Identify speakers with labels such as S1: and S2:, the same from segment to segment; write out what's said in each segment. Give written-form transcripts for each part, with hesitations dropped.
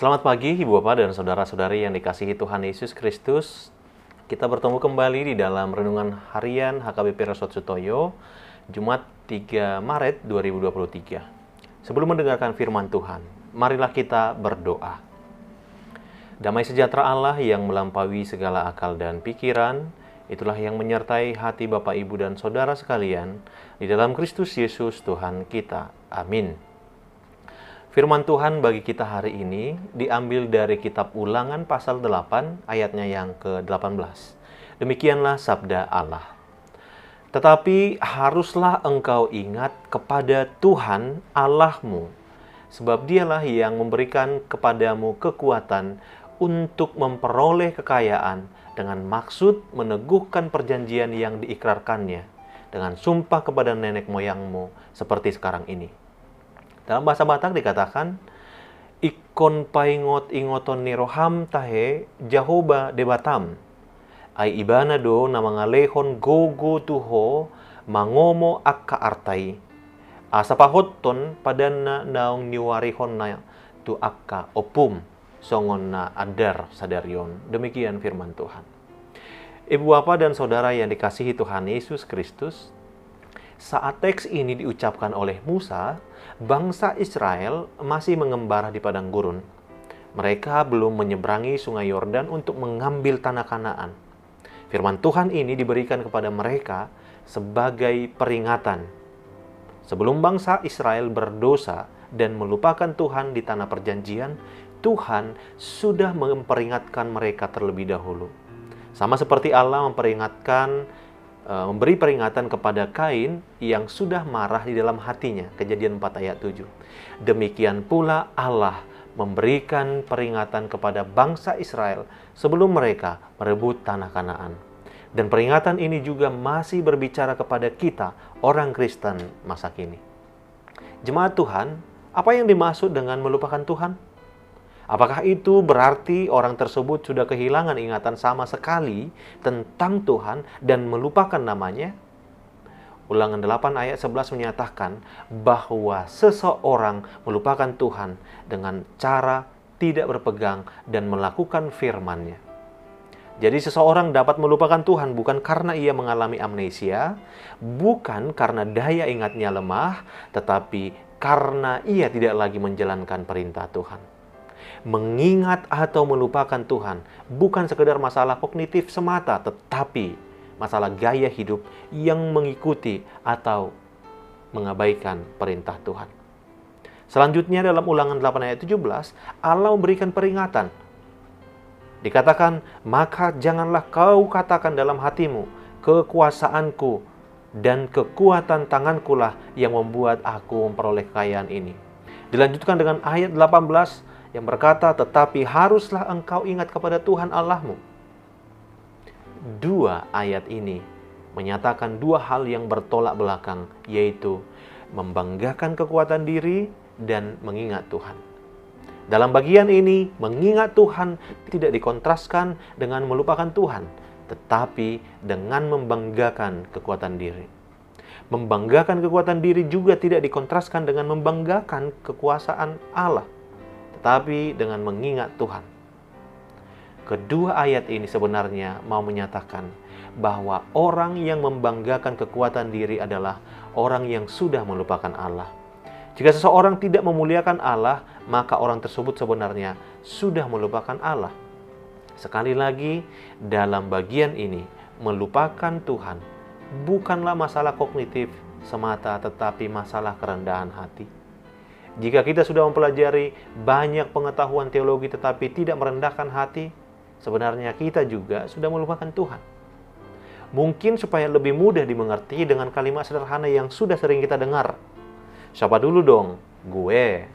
S1: Selamat pagi Ibu Bapak dan Saudara-saudari yang dikasihi Tuhan Yesus Kristus. Kita bertemu kembali di dalam Renungan Harian HKBP Resort Sutoyo, Jumat 3 Maret 2023. Sebelum mendengarkan firman Tuhan, marilah kita berdoa. Damai sejahtera Allah yang melampaui segala akal dan pikiran, itulah yang menyertai hati Bapak, Ibu, dan Saudara sekalian di dalam Kristus Yesus Tuhan kita. Amin. Firman Tuhan bagi kita hari ini diambil dari kitab Ulangan pasal 8 ayatnya yang ke-18. Demikianlah sabda Allah. Tetapi haruslah engkau ingat kepada Tuhan Allahmu, sebab dialah yang memberikan kepadamu kekuatan untuk memperoleh kekayaan dengan maksud meneguhkan perjanjian yang diikrarkannya dengan sumpah kepada nenek moyangmu seperti sekarang ini. Dalam bahasa Batak dikatakan, ikon paingot ingoton niroham tahe Jahoba debatam. Ay ibana do na mga lehon gogo tuho mangomo akka artay. Asa pahoton padan na naong niwarihon na tu akka opum songon na adar sadaryon. Demikian firman Tuhan. Ibu Bapak dan Saudara yang dikasihi Tuhan Yesus Kristus, saat teks ini diucapkan oleh Musa, bangsa Israel masih mengembara di padang gurun. Mereka belum menyeberangi sungai Yordan untuk mengambil tanah Kanaan. Firman Tuhan ini diberikan kepada mereka sebagai peringatan. Sebelum bangsa Israel berdosa dan melupakan Tuhan di tanah perjanjian, Tuhan sudah memperingatkan mereka terlebih dahulu. Sama seperti Allah memberi peringatan kepada Kain yang sudah marah di dalam hatinya, Kejadian 4 ayat 7. Demikian pula Allah memberikan peringatan kepada bangsa Israel sebelum mereka merebut tanah Kanaan. Dan peringatan ini juga masih berbicara kepada kita, orang Kristen masa kini. Jemaat Tuhan, apa yang dimaksud dengan melupakan Tuhan? Apakah itu berarti orang tersebut sudah kehilangan ingatan sama sekali tentang Tuhan dan melupakan namanya? Ulangan 8 ayat 11 menyatakan bahwa seseorang melupakan Tuhan dengan cara tidak berpegang dan melakukan firman-Nya. Jadi seseorang dapat melupakan Tuhan bukan karena ia mengalami amnesia, bukan karena daya ingatnya lemah, tetapi karena ia tidak lagi menjalankan perintah Tuhan. Mengingat atau melupakan Tuhan bukan sekedar masalah kognitif semata, tetapi masalah gaya hidup yang mengikuti atau mengabaikan perintah Tuhan. Selanjutnya dalam Ulangan 8 ayat 17, Allah memberikan peringatan. Dikatakan, maka janganlah kau katakan dalam hatimu, kekuasaanku dan kekuatan tangankulah yang membuat aku memperoleh kekayaan ini. Dilanjutkan dengan ayat 18 yang berkata, tetapi haruslah engkau ingat kepada Tuhan Allahmu. Dua ayat ini menyatakan dua hal yang bertolak belakang, yaitu membanggakan kekuatan diri dan mengingat Tuhan. Dalam bagian ini, mengingat Tuhan tidak dikontraskan dengan melupakan Tuhan, tetapi dengan membanggakan kekuatan diri. Membanggakan kekuatan diri juga tidak dikontraskan dengan membanggakan kekuasaan Allah, tapi dengan mengingat Tuhan. Kedua ayat ini sebenarnya mau menyatakan bahwa orang yang membanggakan kekuatan diri adalah orang yang sudah melupakan Allah. Jika seseorang tidak memuliakan Allah, maka orang tersebut sebenarnya sudah melupakan Allah. Sekali lagi, dalam bagian ini, melupakan Tuhan bukanlah masalah kognitif semata, tetapi masalah kerendahan hati. Jika kita sudah mempelajari banyak pengetahuan teologi tetapi tidak merendahkan hati, sebenarnya kita juga sudah melupakan Tuhan. Mungkin supaya lebih mudah dimengerti dengan kalimat sederhana yang sudah sering kita dengar. Siapa dulu dong? Gue.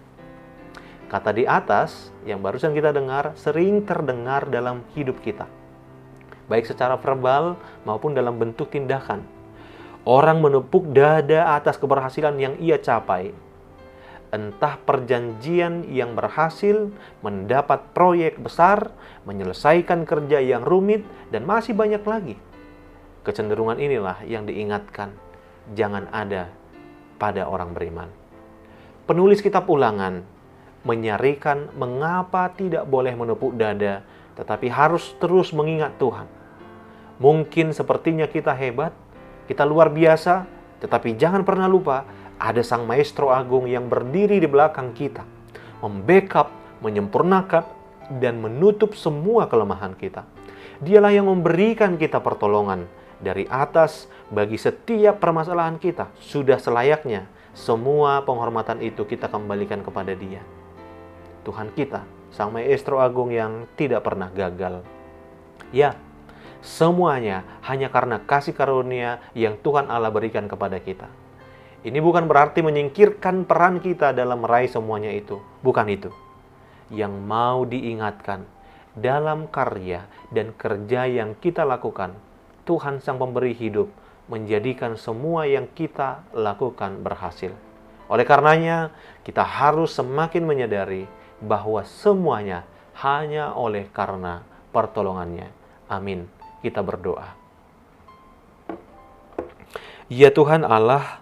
S1: Kata di atas yang barusan kita dengar sering terdengar dalam hidup kita, baik secara verbal maupun dalam bentuk tindakan. Orang menepuk dada atas keberhasilan yang ia capai. Entah perjanjian yang berhasil, mendapat proyek besar, menyelesaikan kerja yang rumit, dan masih banyak lagi. Kecenderungan inilah yang diingatkan, jangan ada pada orang beriman. Penulis kitab Ulangan menyarikan mengapa tidak boleh menepuk dada, tetapi harus terus mengingat Tuhan. Mungkin sepertinya kita hebat, kita luar biasa, tetapi jangan pernah lupa ada Sang Maestro Agung yang berdiri di belakang kita, membackup, menyempurnakan, dan menutup semua kelemahan kita. Dialah yang memberikan kita pertolongan dari atas bagi setiap permasalahan kita. Sudah selayaknya semua penghormatan itu kita kembalikan kepada Dia. Tuhan kita, Sang Maestro Agung yang tidak pernah gagal. Ya, semuanya hanya karena kasih karunia yang Tuhan Allah berikan kepada kita. Ini bukan berarti menyingkirkan peran kita dalam meraih semuanya itu. Bukan itu. Yang mau diingatkan, dalam karya dan kerja yang kita lakukan, Tuhan Sang Pemberi hidup menjadikan semua yang kita lakukan berhasil. Oleh karenanya, kita harus semakin menyadari bahwa semuanya hanya oleh karena pertolongannya. Amin. Kita berdoa. Ya Tuhan Allah,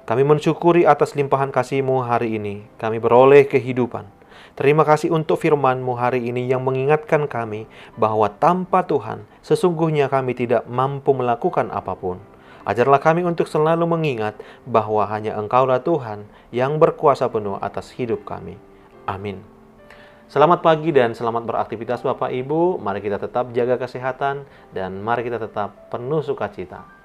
S1: kami mensyukuri atas limpahan kasih-Mu hari ini. Kami beroleh kehidupan. Terima kasih untuk firman-Mu hari ini yang mengingatkan kami bahwa tanpa Tuhan, sesungguhnya kami tidak mampu melakukan apapun. Ajarlah kami untuk selalu mengingat bahwa hanya Engkaulah Tuhan yang berkuasa penuh atas hidup kami. Amin. Selamat pagi dan selamat beraktivitas Bapak Ibu. Mari kita tetap jaga kesehatan dan mari kita tetap penuh sukacita.